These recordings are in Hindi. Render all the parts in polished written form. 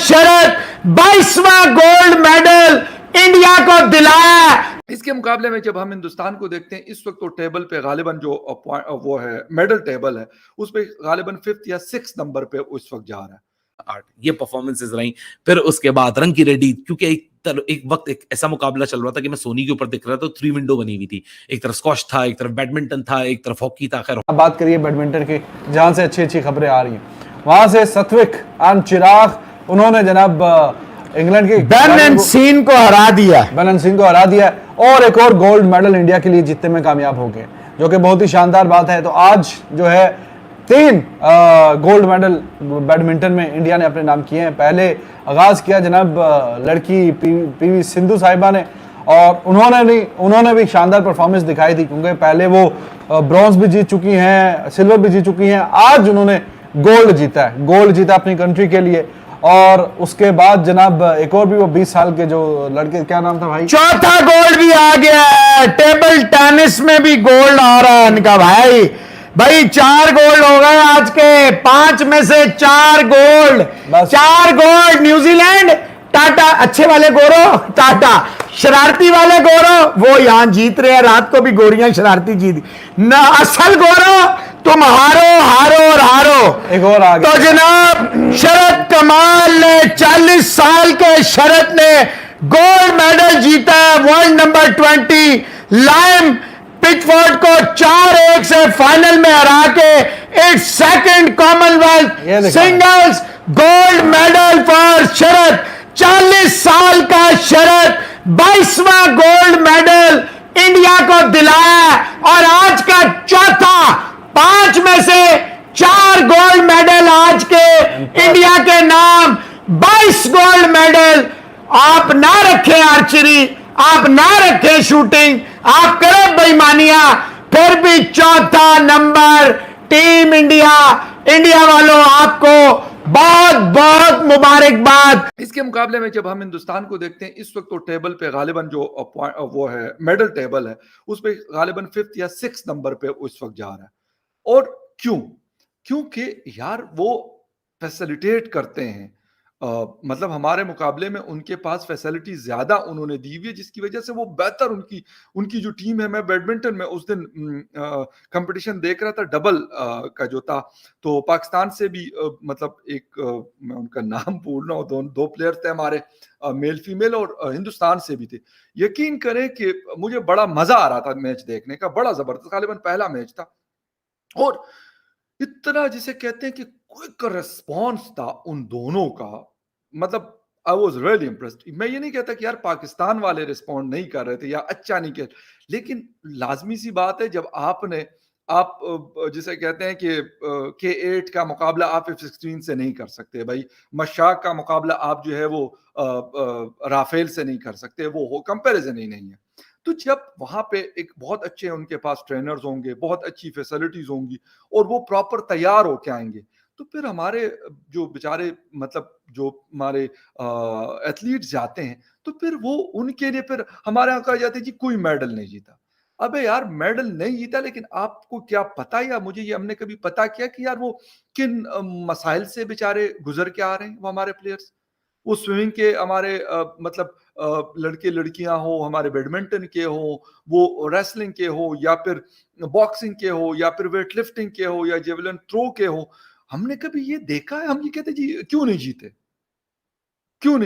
शरद 22वां गोल्ड मेडल इंडिया को दिलाया। इसके मुकाबले में जब हम हिंदुस्तान को देखते हैं इस वक्त तो टेबल पे गालिबन जो वो है मेडल टेबल है उस पे गालिबन 5th या 6th नंबर पे उस वक्त जा रहा है। ये परफॉर्मेंसेस रही। फिर उसके बाद रंकी रेड्डी, क्योंकि एक वक्त एक ऐसा मुकाबला चल रहा था कि मैं सोनी के ऊपर देख रहा था, तो 3 विंडो बनी हुई थी, एक तरफ स्क्वॉश था, एक तरफ बैडमिंटन था, एक तरफ हॉकी था। खैर अब बात करिए बैडमिंटन की, जहां से अच्छी अच्छी खबरें आ रही हैं, वहां से सत्विक एंड चिराग, उन्होंने जनाब इंग्लैंड के बेन एंड सीन को हरा दिया, और एक और गोल्ड मेडल इंडिया के लिए जीतने में कामयाब हो गए, जो कि बहुत ही शानदार बात है। तो आज जो है 3 गोल्ड मेडल बैडमिंटन में इंडिया ने अपने नाम किए हैं। पहले आगाज किया जनाब लड़की पीवी सिंधु साहिबा ने, और उन्होंने भी शानदार परफॉर्मेंस दिखाई थी, क्योंकि पहले वो ब्रॉन्ज भी जीत चुकी हैं, सिल्वर भी जीत चुकी हैं। आज उन्होंने गोल्ड जीता अपनी कंट्री के लिए। और उसके बाद जनाब एक और भी वो 20 साल के जो लड़के, क्या नाम था भाई, चौथा गोल्ड भी आ गया है। टेबल टेनिस में भी गोल्ड आ रहा है इनका भाई 4 गोल्ड हो गए आज के, 5 में से 4 गोल्ड, 4 गोल्ड। न्यूजीलैंड टाटा, अच्छे वाले गोरो टाटा, शरारती वाले गोरो वो यहां जीत रहे हैं। रात को भी गोरियां शरारती जीत ना, असल गोरो तुम हारो और हारो। एक और आ गया। तो जनाब शरद कमाल ने 40 साल के शरद ने गोल्ड मेडल जीता है। वर्ल्ड नंबर 20 लाइम पिचफोर्ड को 4-1 से फाइनल में हरा के it's second commonwealth singles gold medal for Sharath. 40 साल का शरद 22वां गोल्ड मेडल इंडिया को दिलाया, और आज का चौथा, 5 में से 4 गोल्ड मेडल आज के इंडिया के नाम, 22 गोल्ड मेडल। आप ना रखें आर्चरी, आप ना रखें शूटिंग, आप करें बेईमानियां, फिर भी चौथा नंबर टीम इंडिया वालों, आपको बहुत बहुत मुबारकबाद। इसके मुकाबले में जब हम हिंदुस्तान को देखते हैं इस वक्त तो टेबल पे गालिबन जो वो है मेडल टेबल है उस पे गालिबन 5th या 6th नंबर पे उस वक्त जा रहा है। और क्योंकि यार वो फैसिलिटेट करते हैं, मतलब हमारे मुकाबले में उनके पास फैसिलिटी ज्यादा उन्होंने दी हुई है, जिसकी वजह से वो बेहतर उनकी जो टीम है। मैं बैडमिंटन में उस दिन कंपटीशन देख रहा था, डबल का जो था, तो पाकिस्तान से भी मतलब एक मैं उनका नाम भूल रहा हूँ, दो प्लेयर थे हमारे, मेल फीमेल, और हिंदुस्तान से भी थे। यकीन करें कि मुझे बड़ा मजा आ रहा था मैच देखने का, बड़ा जबरदस्त। गालिबन पहला मैच था और इतना जिसे कहते हैं कि क्विक रिस्पॉन्स था उन दोनों का, मतलब आई वॉज रियली इम्प्रेस्ड। मैं ये नहीं कहता कि यार पाकिस्तान वाले रिस्पॉन्ड नहीं कर रहे थे या अच्छा नहीं किया, लेकिन लाजमी सी बात है जब आप जिसे कहते हैं कि K8 का मुकाबला आप F16 से नहीं कर सकते भाई, मशाक का मुकाबला आप जो है वो राफेल से नहीं कर सकते, वो कंपैरिजन ही नहीं है। तो जब वहां पे एक बहुत अच्छे उनके पास ट्रेनर्स होंगे, बहुत अच्छी फैसिलिटीज होंगी, और वो प्रॉपर तैयार होके आएंगे, तो फिर हमारे जो बेचारे मतलब जो हमारे एथलीट्स जाते हैं, तो फिर वो उनके लिए फिर हमारे यहाँ कहा जाता है जी कोई मेडल नहीं जीता। अबे यार मेडल नहीं जीता, लेकिन आपको क्या पता, या मुझे ये हमने कभी पता किया कि यार वो किन मसाइल से बेचारे गुजर के आ रहे हैं वो हमारे प्लेयर्स। वो स्विमिंग के हमारे मतलब लड़के लड़कियां हो, हमारे बैडमिंटन के हो, वो रेसलिंग के हो, या फिर बॉक्सिंग के हो, या फिर वेट लिफ्टिंग के हो, या जेवलिन थ्रो के हो, हमने कभी ये देखा है? हम ये कहते जी क्यों नहीं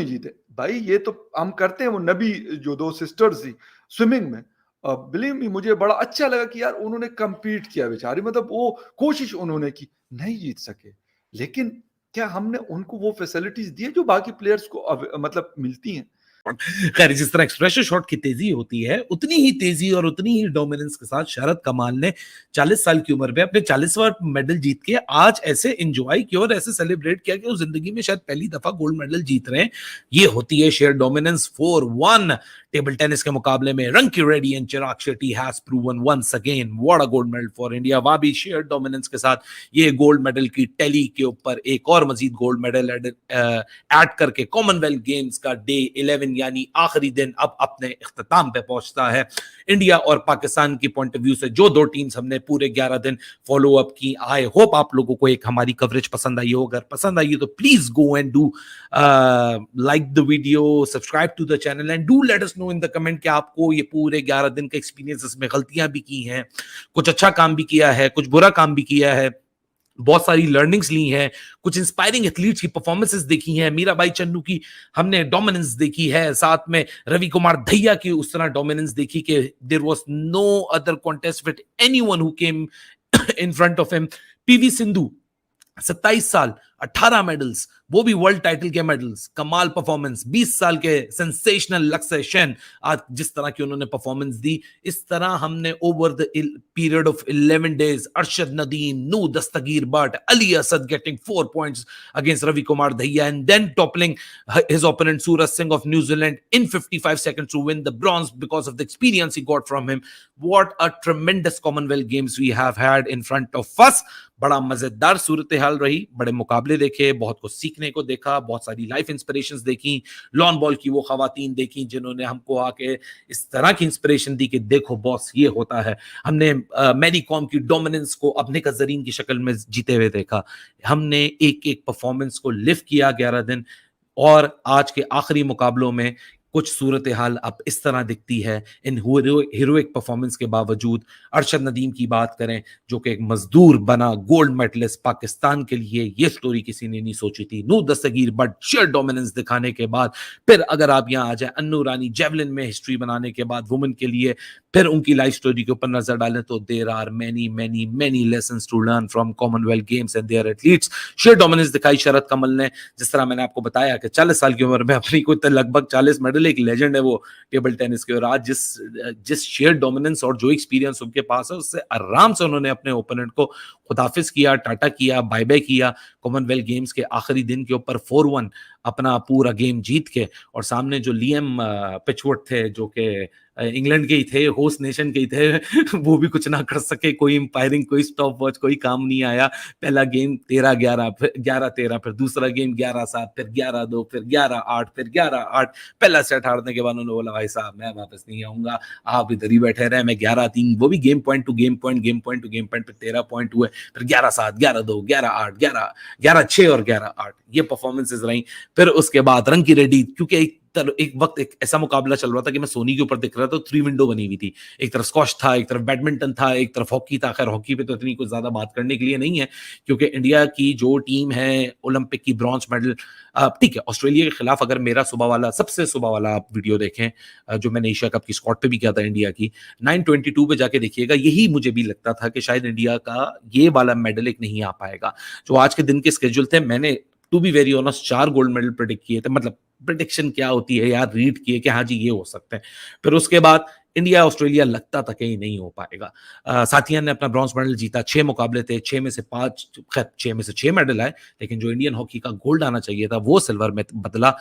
जीते भाई? ये तो हम करते हैं। वो नबी जो 2 सिस्टर्स थी स्विमिंग में, बिलीव मी मुझे बड़ा अच्छा लगा कि यार उन्होंने कंपीट किया बेचारी, मतलब वो कोशिश उन्होंने की, नहीं जीत सके, लेकिन क्या हमने उनको वो फैसिलिटीज दी है जो बाकी प्लेयर्स को मतलब मिलती हैं? खैर, जिस तरह एक्सप्रेशन शॉट की तेजी होती है, उतनी ही तेजी और उतनी ही डोमिनेंस के साथ शरद कमाल ने 40 साल की उम्र में अपने 40वां मेडल जीत के आज ऐसे एंजॉय किया और ऐसे सेलिब्रेट किया कि वो जिंदगी में शायद पहली दफा गोल्ड मेडल जीत रहे हैं। ये होती है शेयर डोमिनेंस। 4-1 टेबल टेनिस के मुकाबले में Ranki Reddy and Chirag Shetty has proven once again what a gold medal for India. वहां भी शेयर डोमिनेंस के साथ ये गोल्ड मेडल की टैली के ऊपर एक और मजीद गोल्ड मेडल ऐड करके कॉमनवेल्थ गेम्स का डे 11 यानी आखिरी दिन अब अपने इख्तिताम पे पहुंचता है। इंडिया और पाकिस्तान की पॉइंट ऑफ व्यू से जो दो टीम्स हमने पूरे 11 दिन फॉलो अप की, आई होप आप लोगों को एक हमारी कवरेज पसंद आई हो। अगर पसंद आई हो तो please go and do like the video, subscribe to the channel and do let us know in the comment कि आपको ये पूरे 11 दिन का एक्सपीरियंस, इसमें गलतियां भी की हैं, कुछ अच्छा काम भी किया है, कुछ बुरा काम भी किया है, बहुत सारी लर्निंग्स ली हैं, कुछ इंस्पायरिंग एथलीट्स की परफॉर्मेंसेस देखी हैं, मीराबाई चन्नू की हमने डोमिनेंस देखी है, साथ में रवि कुमार दहिया की उस तरह डोमिनेंस देखी कि there was no other contest with anyone who came in front of him. PV Sindhu 27 साल 18 मेडल्स, वो भी वर्ल्ड टाइटल के मेडल्स, कमाल परफॉर्मेंस। 20 साल के सेंसेशनल लक्ष्य सेन, आज जिस तरह की उन्होंने परफॉर्मेंस दी, इस तरह हमने over the period of 11 days Arshad Nadeem, Noor Dastagir Butt, Ali Asad getting 4 points against Ravi Kumar Dahiya and then toppling his opponent Suraj Singh of New Zealand in 55 seconds to win the bronze because of the experience he got from him. What a tremendous Commonwealth Games we have had in front of us. बड़ा मजेदार सूरत हाल रही, बड़े मुकाबले देखे, बहुत कुछ सीखने को देखा, बहुत सारी लाइफ इंस्पिरेशंस देखी, लॉन बॉल की वो खवातीन देखी जिन्होंने हमको आके इस तरह की इंस्पिरेशन दी कि देखो बॉस ये होता है। हमने मैरी कॉम की डोमिनेंस को अपने कजरीन की शक्ल में जीते हुए देखा। हमने एक एक परफॉर्मेंस को लिफ्ट किया 11 दिन, और आज के आखिरी मुकाबलों में कुछ सूरत हाल अब इस तरह दिखती है इन हीरोइक परफॉर्मेंस के बावजूद। अरशद नदीम की बात करें जो कि एक मजदूर बना गोल्ड मेडलिस्ट पाकिस्तान के लिए, ये स्टोरी किसी ने नहीं सोची थी। नू दस्तगीर बट शेयर डोमिनेंस दिखाने के बाद, फिर अगर आप यहाँ आ जाए अन्नू रानी जेवलिन में हिस्ट्री बनाने के बाद वुमेन के लिए, फिर उनकी लाइफ स्टोरी के ऊपर नजर डालें तो there are many many many lessons to learn from Commonwealth Games and their athletes. Sheer dominance दिखाई शरद कमल ने, जिस तरह मैंने आपको बताया कि 40 साल की उम्र में अपनी कोई लगभग 40 मेडल, एक लेजेंड है वो टेबल टेनिस के, और आज जिस शेयर डोमिनेंस और जो एक्सपीरियंस उनके पास है उससे आराम से उन्होंने अपने ओपोनेंट को खुदाफिज किया, टाटा किया, बाय बाय किया। कॉमनवेल्थ गेम्स के आखिरी दिन के ऊपर 4-1 अपना पूरा गेम जीत के, और सामने जो लियम पिचवुड थे जो कि इंग्लैंड के ही थे, होस्ट नेशन के ही थे, वो भी कुछ ना कर सके, कोई इंपायरिंग, कोई स्टॉप वॉच, कोई काम नहीं आया। पहला गेम 13-11, फिर 11-13, फिर दूसरा गेम 11-7, फिर 11-2, फिर 11-8, फिर 11-8। पहला सेट हारने के बाद उन्होंने बोला भाई साहब मैं वापस नहीं आऊंगा, आप इधर ही बैठे रहे। मैं 11-3, वो भी game point two game point, game point two game point, फिर 13 पॉइंट हुए, फिर 11-7, 11-2, 11-8, 11-6 और 11-8, ये परफॉर्मेंसेस रही। फिर उसके बाद रंकी रेड्डी, क्योंकि एक वक्त एक ऐसा मुकाबला चल रहा था कि मैं सोनी के ऊपर दिख रहा था, 3 विंडो बनी हुई थी, एक तरफ स्क्वॉश था, एक तरफ बैडमिंटन था, एक तरफ हॉकी था। खैर हॉकी पे तो इतनी कुछ ज्यादा बात करने के लिए नहीं है क्योंकि इंडिया की जो टीम है ओलंपिक की ब्रॉन्ज मेडल, ठीक है, ऑस्ट्रेलिया के खिलाफ अगर मेरा सुबह वाला, सबसे सुबह वाला आप वीडियो देखें जो मैंने एशिया कप की स्क्वाड पे भी किया था इंडिया की, 922 पे जाके देखिएगा, यही मुझे भी लगता था कि शायद इंडिया का ये वाला मेडल एक नहीं आ पाएगा। जो आज के दिन के स्केड्यूल थे, मैंने to be very honest 4 gold medal predict किए थे। मतलब प्रेडिक्शन क्या होती है यार, रीड किए कि हाँ जी ये हो सकते हैं। फिर उसके बाद इंडिया ऑस्ट्रेलिया लगता था कहीं नहीं हो पाएगा। साथिया ने अपना ब्रॉन्ज मेडल जीता, 6 मुकाबले थे, 6 में से 5, खैर 6 में से 6 मेडल आए, लेकिन जो इंडियन हॉकी का गोल्ड आना चाहिए था वो सिल्वर में बदला।